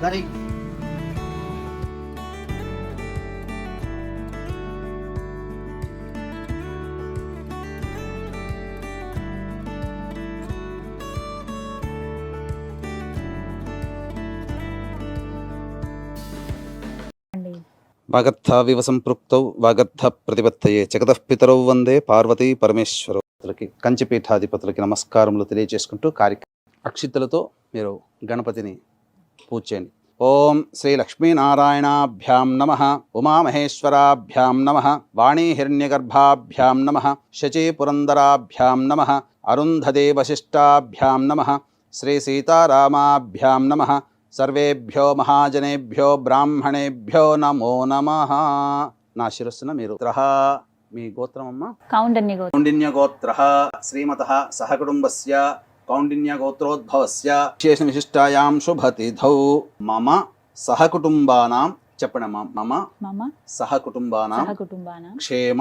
Dari. వాగర్థావివ సంపృక్తౌ వాగర్థ ప్రతిపత్తయే జగతః పితరౌ వందే పార్వతీ పరమేశ్వరౌ. కంచిపీఠాధిపతులకి నమస్కారములు తెలియజేసుకుంటూ కార్యక్రమం అక్షితులతో మీరు గణపతిని పూజ చేయండి. ఓం శ్రీ లక్ష్మీనారాయణాభ్యాం నమః, ఉమామహేశ్వరాభ్యాం నమః, వాణీహిరణ్యగర్భాభ్యాం నమః, శచీపురందరాభ్యాం నమః, అరుంధదే వశిష్టాభ్యాం నమః, శ్రీ సీతారామాభ్యాం నమః. సర్వేభ్యో మహాజనేభ్యో బ్రాహ్మణేభ్యో నమో నమః. నా శిరస్సున మీరు మీ గోత్రం అమ్మ కౌండిన్య గోత్ర శ్రీమతః సహకుటుంబస్య కౌండిన్య గోత్రోద్భవస్య విశేష విశిష్టాయాం శుభతిథౌ మమ సహకుటుంబానాం చెప్పండి మమ సహకుటుంబానాం క్షేమ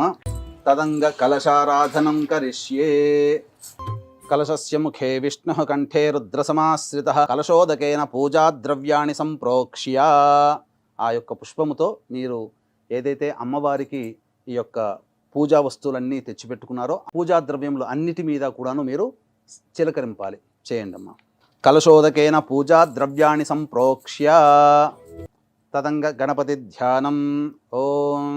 తదంగ కలశారాధనం కరిష్యే. కలశస్య ముఖే విష్ణుః కంఠే రుద్రసమాశ్రితః కలశోదకేన పూజాద్రవ్యాణి సంప్రోక్ష్య. ఆ యొక్క పుష్పముతో మీరు ఏదైతే అమ్మవారికి ఈ యొక్క పూజా వస్తువులన్నీ తెచ్చిపెట్టుకున్నారో పూజా ద్రవ్యములు అన్నిటి మీద కూడాను మీరు చిలకరింపాలి. చేయండి అమ్మా. కలశోదకేన పూజా ద్రవ్యాణి సంప్రోక్ష్య తదంగ గణపతి ధ్యానం. ఓం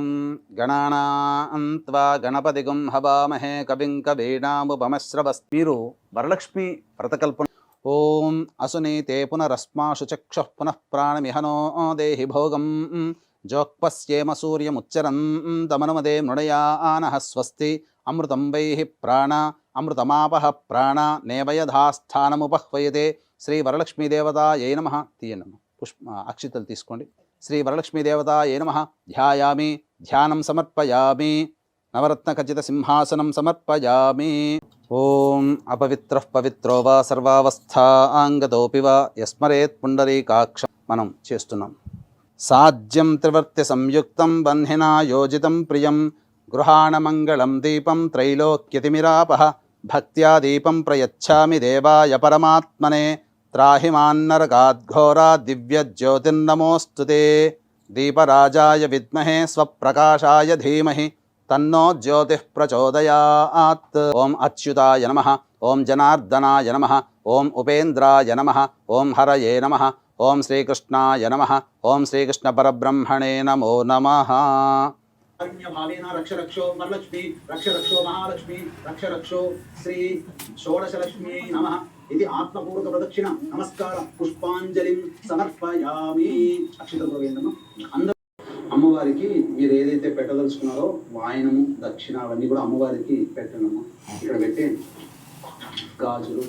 గణానాం త్వా గణపతిగం హవామహే కవిం కవీనాముపమశ్రవస్తు. మీరు వరలక్ష్మి వ్రతకల్పన. ఓం అసునీతే పునరస్మాషు చక్షుః పునః ప్రాణమిహనో దేహి భోగం జోక్పశ్యేమ సూర్యముచ్చరం తమనుమదే మృణయానః స్వస్తి అమృతం వైః ప్రాణ అమృతమాపః ప్రాణ నేవయధాస్థానముపహ్వయతే. శ్రీ వరలక్ష్మీదేవతాయై నమః. తీయండి అక్షితలు తీసుకోండి. శ్రీ వరలక్ష్మీదేవతాయై నమః. ధ్యాయామి, ధ్యానం సమర్పయామి, నవరత్న ఖచ్చిత సింహాసనం సమర్పయామి. ఓం అపవిత్రః పవిత్రో వా సర్వావస్థాంగతోపి వా యస్మరేత్ పుండరీకాక్షం. మనం చేస్తున్నాం. సాజ్యం త్రివర్త్య సంయుక్తం బంధినా యోజితం ప్రియం గృహాణ మంగళం దీపం త్రైలోక్యతిమిరాపః భక్త్యా దీపం ప్రయచ్ఛామి దేవాయ పరమాత్మనే త్రాహి మాన్నరకాద్ఘోరా దివ్యజ్యోతిర్నమోऽस्तु తే దీపరాజాయ విద్మహే స్వప్రకాశాయ ధీమహి తన్నో జ్యోతిః ప్రచోదయాత్. ఓం అచ్యుతాయ నమః, ఓం జనార్దనాయ నమః, ఓం ఉపేంద్రాయ నమః, ఓం హరయే నమః, ఓం శ్రీకృష్ణాయ నమః, ఓం శ్రీకృష్ణ పరబ్రహ్మణే నమో నమః. భావేన రక్ష రక్షో వరలక్ష్మి రక్ష రక్షో మహాలక్ష్మి రక్ష రక్షో శ్రీ షోడశలక్ష్మి నమః ఇది ఆత్మపూర్వక ప్రదక్షిణ నమస్కార పుష్పాంజలిం సమర్పయామి. అక్షితపూర్వకం అందరూ అమ్మవారికి మీరు ఏదైతే పెట్టదలుచుకున్నారో వాయనము దక్షిణ అవన్నీ కూడా అమ్మవారికి పెట్టనమ్మా. ఇక్కడ పెట్టే గాజులు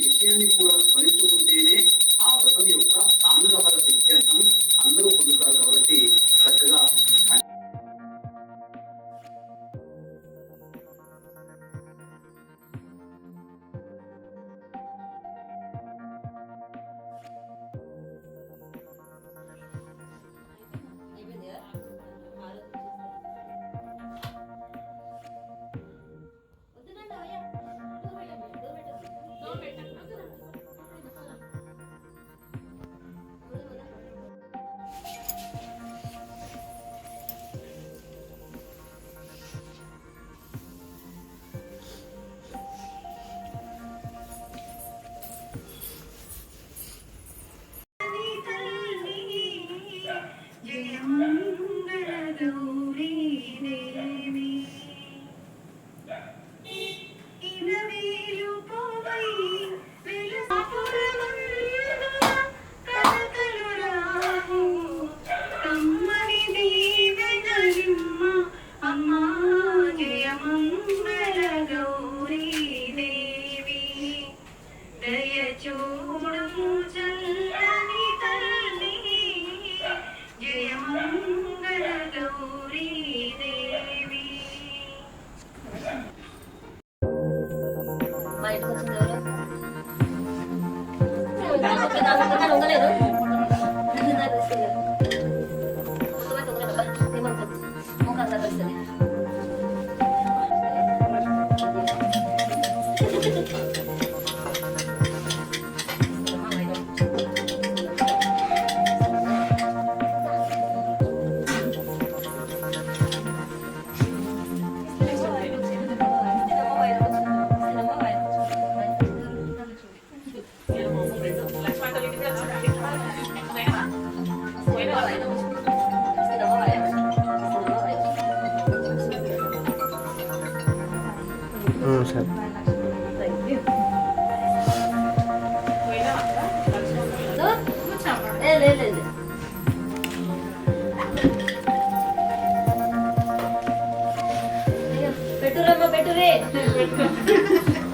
విషయాన్ని కూడా స్మరించుకుంటేనే ఆ వ్రతం యొక్క సాంగఫల సిద్ధ్యర్థం అందరూ పొందుతారు. కాబట్టి చక్కగా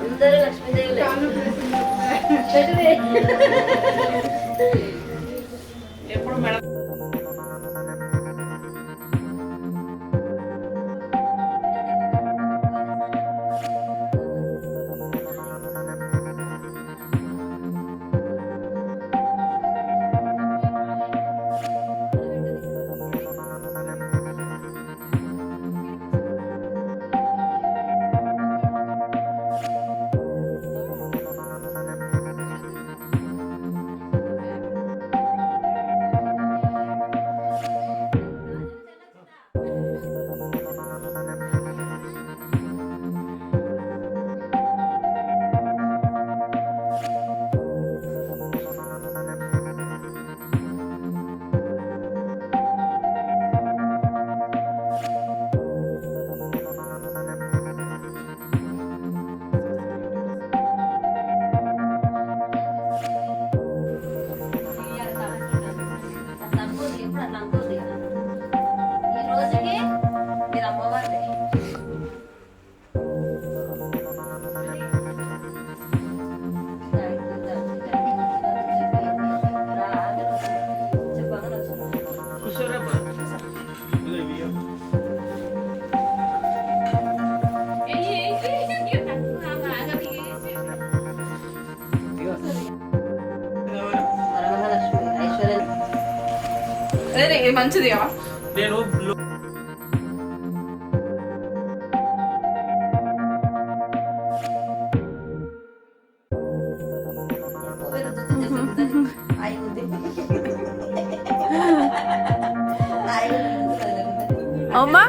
అందరూ లక్ష్మీదేవి ఎప్పుడు మేడం అదే ఇది మంచిది కదా. నేను అమ్మా